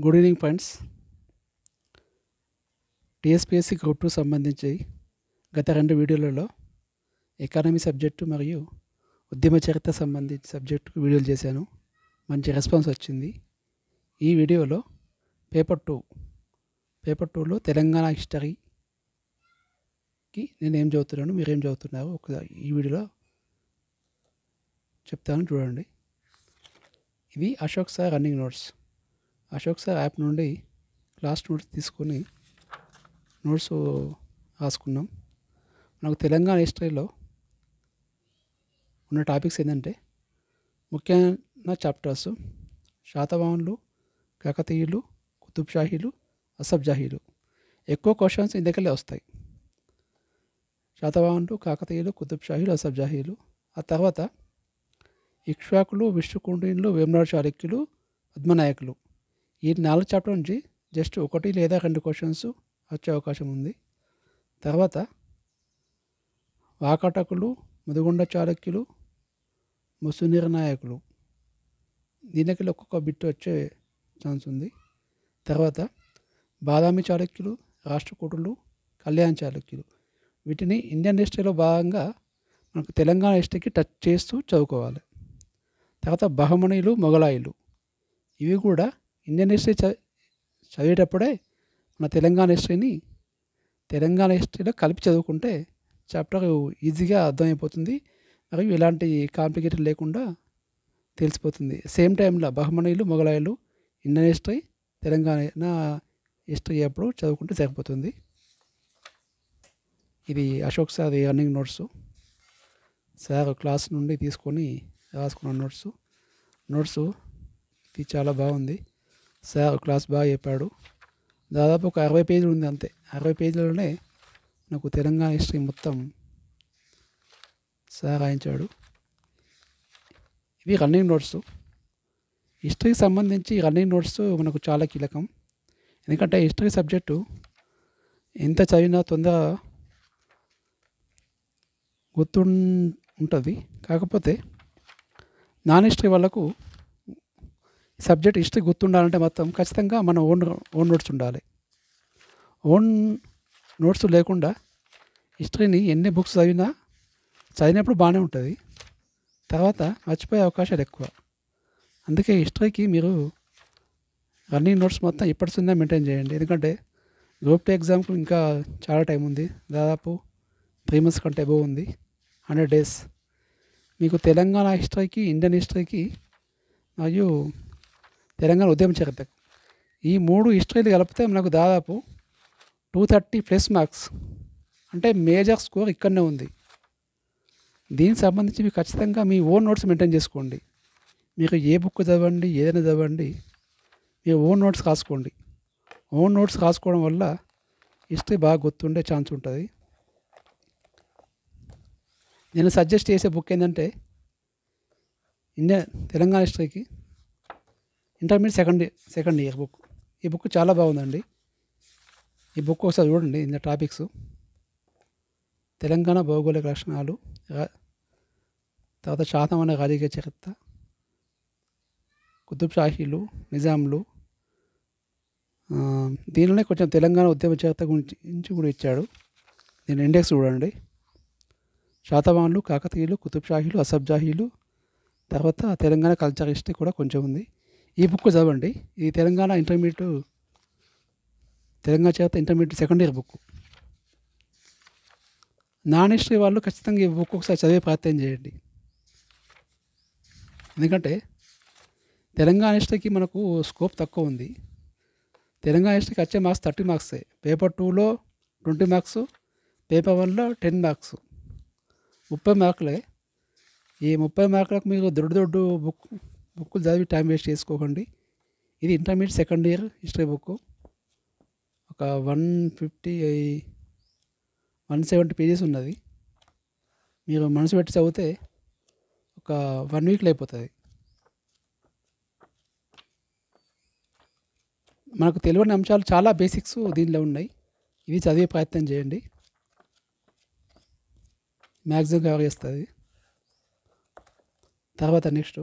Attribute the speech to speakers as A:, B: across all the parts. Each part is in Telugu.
A: Good evening friends. TSPSC group 2 సంబంధించి గత 2 వీడియోలలో ఎకానమీ సబ్జెక్టు మరియు ఉద్యమ చరిత్ర సంబంధించి సబ్జెక్టుకు వీడియోలు చేశాను. మంచి రెస్పాన్స్ వచ్చింది. ఈ వీడియోలో పేపర్ 2లో తెలంగాణ హిస్టరీకి నేను ఏం చదువుతున్నాను, మీరేం చదువుతున్నారు ఒకసారి ఈ వీడియోలో చెప్తాను, చూడండి. ఇది Ashok sir running notes. Ashok sir app నుండి క్లాస్ నోట్స్ తీసుకొని నోట్స్ రాసుకున్నాం. మనకు తెలంగాణ హిస్టరీలో ఉన్న టాపిక్స్ ఏంటంటే ముఖ్యమైన చాప్టర్స్ శాతవాహనులు, కాకతీయులు, కుతుబ్ షాహీలు, అసఫ్ జాహీలు. ఎక్కువ క్వశ్చన్స్ ఇందుకెళ్ళే వస్తాయి. శాతవాహనులు, కాకతీయులు, కుతుబ్ షాహీలు, అసఫ్ జాహీలు. ఆ తర్వాత ఇక్ష్వాకులు, విష్ణుకుండినులు, వేములవాడ చాళుక్యులు, పద్మనాయకులు. ఈ 4 చాప్టర్ నుంచి జస్ట్ 1 లేదా 2 క్వశ్చన్స్ వచ్చే అవకాశం ఉంది. తర్వాత వాకాటకులు, ముదిగొండ చాళుక్యులు, ముసునీర నాయకులు. దీనికి ఒక్కొక్క బిట్ వచ్చే ఛాన్స్ ఉంది. తర్వాత బాదామి చాళుక్యులు, రాష్ట్రకూటులు, కళ్యాణ చాళుక్యులు. వీటిని ఇండియన్ హిస్టరీలో భాగంగా మనకు తెలంగాణ హిస్టరీకి టచ్ చేస్తూ చదువుకోవాలి. తర్వాత బహమనీయులు, మొఘలాయులు. ఇవి కూడా ఇండియన్ హిస్టరీ చదివేటప్పుడే మన తెలంగాణ హిస్టరీలో కలిపి చదువుకుంటే చాప్టర్ ఈజీగా అర్థమైపోతుంది. మరియు ఎలాంటి కాంప్లికేటెడ్ లేకుండా తెలిసిపోతుంది. సేమ్ టైంలో బహమనీయులు, మొఘలాయులు ఇండియన్ హిస్టరీ, తెలంగాణ హిస్టరీ అప్పుడు చదువుకుంటే సరిపోతుంది. ఇది Ashok sir running notes. Sir class నుండి తీసుకొని రాసుకున్న నోట్స్ ఇది చాలా బాగుంది. సార్ క్లాస్ బాగా చెప్పాడు. దాదాపు ఒక 60 పేజీలు ఉంది అంతే. 60 పేజీలలోనే నాకు తెలంగాణ హిస్టరీ మొత్తం సార్ రాయించాడు. ఇవి రన్నింగ్ నోట్స్. హిస్టరీకి సంబంధించి రన్నింగ్ నోట్స్ మనకు చాలా కీలకం. ఎందుకంటే హిస్టరీ సబ్జెక్టు ఎంత చదివినా తొందరగా ఉంటుంది. కాకపోతే నాన్ హిస్టరీ వాళ్ళకు సబ్జెక్ట్ హిస్టరీ గుర్తుండాలంటే మొత్తం ఖచ్చితంగా మన ఓన్ నోట్స్ ఉండాలి. ఓన్ నోట్స్ లేకుండా హిస్టరీని ఎన్ని బుక్స్ చదివినప్పుడు బాగానే ఉంటుంది. తర్వాత మర్చిపోయే అవకాశాలు ఎక్కువ. అందుకే హిస్టరీకి మీరు రన్నింగ్ నోట్స్ మొత్తం ఇప్పటిసుందే మెయింటైన్ చేయండి. ఎందుకంటే గ్రూప్ 2 ఎగ్జామ్కు ఇంకా చాలా టైం ఉంది. దాదాపు 3 months కంటే అబోవ్ ఉంది. 100 days. మీకు తెలంగాణ హిస్టరీకి, ఇండియన్ హిస్టరీకి మరియు తెలంగాణ ఉద్యమ చరిత్రకు ఈ 3 హిస్టరీలు కలిపితే మనకు దాదాపు 230+ మార్క్స్. అంటే మేజర్ స్కోర్ ఇక్కడనే ఉంది. దీనికి సంబంధించి మీకు ఖచ్చితంగా మీ ఓన్ నోట్స్ మెయింటైన్ చేసుకోండి. మీరు ఏ బుక్ చదవండి, ఏదైనా చదవండి, మీరు ఓన్ నోట్స్ రాసుకోండి. ఓన్ నోట్స్ రాసుకోవడం వల్ల హిస్టరీ బాగా గుర్తుండే ఛాన్స్ ఉంటుంది. నేను సజెస్ట్ చేసే బుక్ ఏంటంటే తెలంగాణ హిస్టరీకి ఇంటర్మీడియట్ సెకండ్ ఇయర్ బుక్. ఈ బుక్ చాలా బాగుందండి. ఈ బుక్ ఒకసారి చూడండి. ఇందులో టాపిక్స్ తెలంగాణ భౌగోళిక లక్షణాలు, తర్వాత శాతవాహన రాజకీయ చరిత్ర, కుతుబ్ షాహీలు, నిజాంలు. దీనిలోనే కొంచెం తెలంగాణ ఉద్యమ చరిత్ర గురించి కూడా ఇచ్చాడు. దీని ఇండెక్స్ చూడండి. శాతవాహనులు, కాకతీయులు, కుతుబ్ షాహీలు, అసఫ్ జాహీలు. తర్వాత తెలంగాణ కల్చర్ హిస్టరీ కూడా కొంచెం ఉంది. ఈ బుక్ చదవండి. ఇది తెలంగాణ చరిత్ర intermediate second year book. Non history వాళ్ళు ఖచ్చితంగా ఈ బుక్ ఒకసారి చదివే ప్రయత్నం చేయండి. ఎందుకంటే తెలంగాణ హిస్టరీకి మనకు స్కోప్ తక్కువ ఉంది. తెలంగాణ హిస్టరీకి వచ్చే మార్క్స్ 30 మార్క్సే. పేపర్ 2లో 20 మార్క్స్, పేపర్ 1లో 10 మార్క్స్, 30 మార్కులే. ఈ 30 మార్కులకు మీరు దొడ్డు బుక్కులు చదివి టైం వేస్ట్ చేసుకోకండి. ఇది intermediate second year history book. ఒక 170 పేజెస్ ఉన్నది. మీరు మనసు పెట్టి చదివితే ఒక 1 weekలో అయిపోతుంది. మనకు తెలియని అంశాలు చాలా బేసిక్స్ దీనిలో ఉన్నాయి. ఇవి చదివే ప్రయత్నం చేయండి. మ్యాక్సిమం కవర్ చేస్తుంది. తర్వాత నెక్స్ట్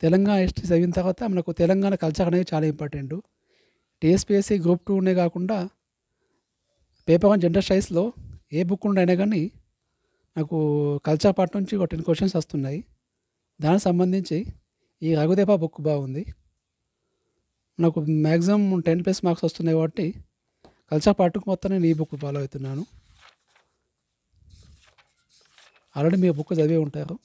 A: తెలంగాణ హిస్టరీ చదివిన తర్వాత మనకు తెలంగాణ కల్చర్ అనేది చాలా ఇంపార్టెంట్. టీఎస్పీఎస్సీ గ్రూప్ 2 కాకుండా పేపర్ 1 జనరల్ స్టడీస్లో ఏ బుక్ ఉండైనా కానీ నాకు కల్చర్ పార్ట్ నుంచి ఒక 10 క్వశ్చన్స్ వస్తున్నాయి. దానికి సంబంధించి ఈ రఘుదేప బుక్ బాగుంది. నాకు మ్యాక్సిమం 10+ మార్క్స్ వస్తున్నాయి కాబట్టి కల్చర్ పార్ట్కి మొత్తం నేను ఈ బుక్ ఫాలో అవుతున్నాను. ఆల్రెడీ మీ బుక్ చదివే ఉంటారు.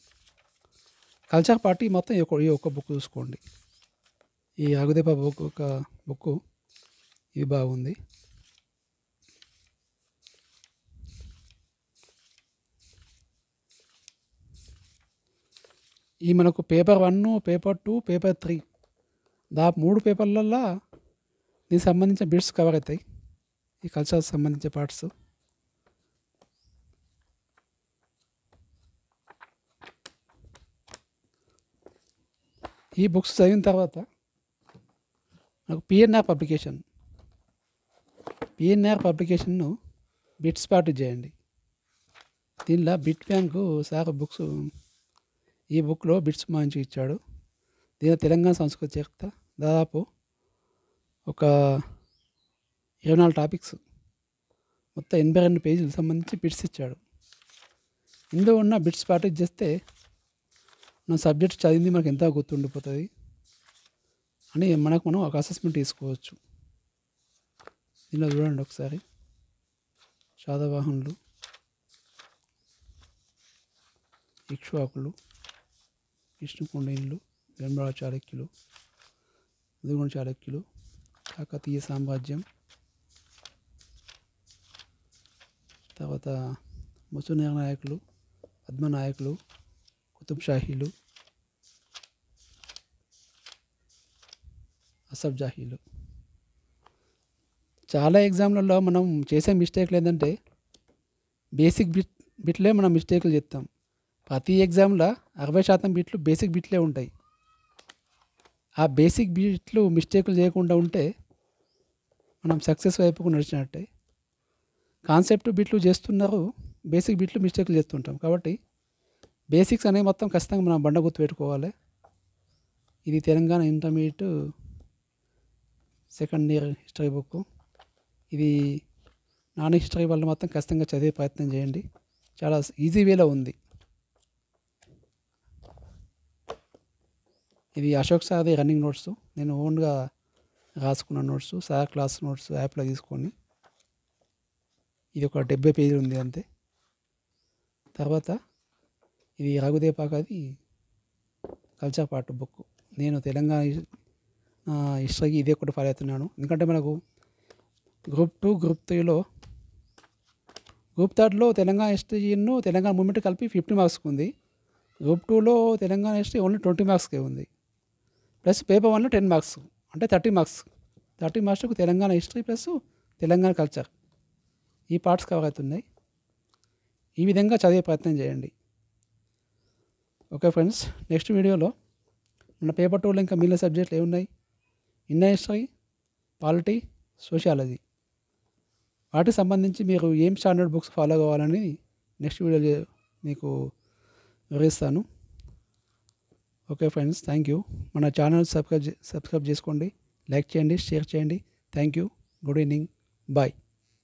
A: కల్చర్ పార్ట్ మొత్తం ఈ ఒక్క బుక్ చూసుకోండి. ఈ రఘుదేప బుక్ ఒక బుక్ ఇది బాగుంది. ఈ మనకు పేపర్ 1, పేపర్ 2, పేపర్ 3 దాదాపు 3 పేపర్లల్లో దీనికి సంబంధించిన బిట్స్ కవర్ అవుతాయి. ఈ కల్చర్ సంబంధించిన పార్ట్స్. ఈ బుక్స్ చదివిన తర్వాత నాకు పిఎన్ఆర్ పబ్లికేషన్ను బిట్స్ పార్ట్ చేయండి. దీనిలో బిట్ బ్యాంకు సార్ బుక్స్ ఈ బుక్లో బిట్స్ మంచిగా ఇచ్చాడు. దీని తెలంగాణ సంస్కృతి చరిత్ర దాదాపు ఒక 24 టాపిక్స్ మొత్తం 82 పేజీలకు సంబంధించి బిట్స్ ఇచ్చాడు. ఇందులో ఉన్న బిట్స్ ప్రాక్టీస్ చేస్తే మన సబ్జెక్ట్ చదివింది మనకు ఎంత గుర్తుండిపోతుంది అని మనం ఒక అసెస్మెంట్ తీసుకోవచ్చు. దీనిలో చూడండి ఒకసారి. శాతవాహనులు, ఇక్ష్వాకులు, విష్ణుకుండినులు, వేములవాడ చాళుక్యులు, ముదిగొండ చాళుక్యులు, కాకతీయ సామ్రాజ్యం, తర్వాత ముస్లిం నాయకులు, పద్మనాయకులు, కుతుబ్ షాహీలు, అసఫ్ జాహీలు. చాలా ఎగ్జామ్లలో మనం చేసే మిస్టేక్లు ఏంటంటే బేసిక్ బిట్లే మనం మిస్టేక్లు చేస్తాం. ప్రతి ఎగ్జామ్లో 60% బిట్లు బేసిక్ బిట్లే ఉంటాయి. ఆ బేసిక్ బిట్లు మిస్టేక్లు చేయకుండా ఉంటే మనం సక్సెస్ వైపుకు నడిచినట్టే. కాన్సెప్ట్ బిట్లు చేస్తున్నారు, బేసిక్ బిట్లు మిస్టేక్లు చేస్తుంటాం. కాబట్టి బేసిక్స్ అనేవి మొత్తం ఖచ్చితంగా మనం బండ గుర్తు పెట్టుకోవాలి. ఇది Telangana intermediate second year history book. ఇది నాన్ హిస్టరీ వాళ్ళు మొత్తం ఖచ్చితంగా చదివే ప్రయత్నం చేయండి. చాలా ఈజీ వేలో ఉంది. ఇది అశోక్ సార్ది రన్నింగ్ నోట్స్. నేను ఓన్గా రాసుకున్న నోట్స్, సార్ క్లాస్ నోట్స్ యాప్లో తీసుకొని. ఇది ఒక 70 పేజీలు ఉంది అంతే. తర్వాత ఇది రఘుదేపాకది కల్చర్ పార్ట్ బుక్. నేను తెలంగాణ హిస్టరీకి ఇదే ఒకటి ఫాలో అవుతున్నాను. ఎందుకంటే మనకు గ్రూప్ 2, గ్రూప్ 3లో గ్రూప్ 3లో తెలంగాణ హిస్టరీను తెలంగాణ మూమెంట్ కలిపి 50 మార్క్స్కి ఉంది. గ్రూప్ 2లో తెలంగాణ హిస్టరీ ఓన్లీ 20 మార్క్స్కే ఉంది. ప్లస్ పేపర్ 1లో 10 మార్క్స్ అంటే 30 మార్క్స్. 30 మార్క్స్కు Telangana history plus Telangana culture ఈ పార్ట్స్ కవర్ అవుతున్నాయి. ఈ విధంగా చదివే ప్రయత్నం చేయండి. ఓకే ఫ్రెండ్స్, నెక్స్ట్ వీడియోలో మన పేపర్ 2లో ఇంకా మిగిలిన సబ్జెక్టులు ఏమున్నాయి, ఇండియన్ హిస్టరీ, పాలిటీ, సోషియాలజీ, వాటికి సంబంధించి మీరు ఏం స్టాండర్డ్ బుక్స్ ఫాలో కావాలని నెక్స్ట్ వీడియో మీకు వివరిస్తాను. Okay friends, thank you. మన ఛానల్ సబ్స్క్రైబ్ చేసుకోండి, లైక్ చేయండి, షేర్ చేయండి. Thank you. Good evening. Bye.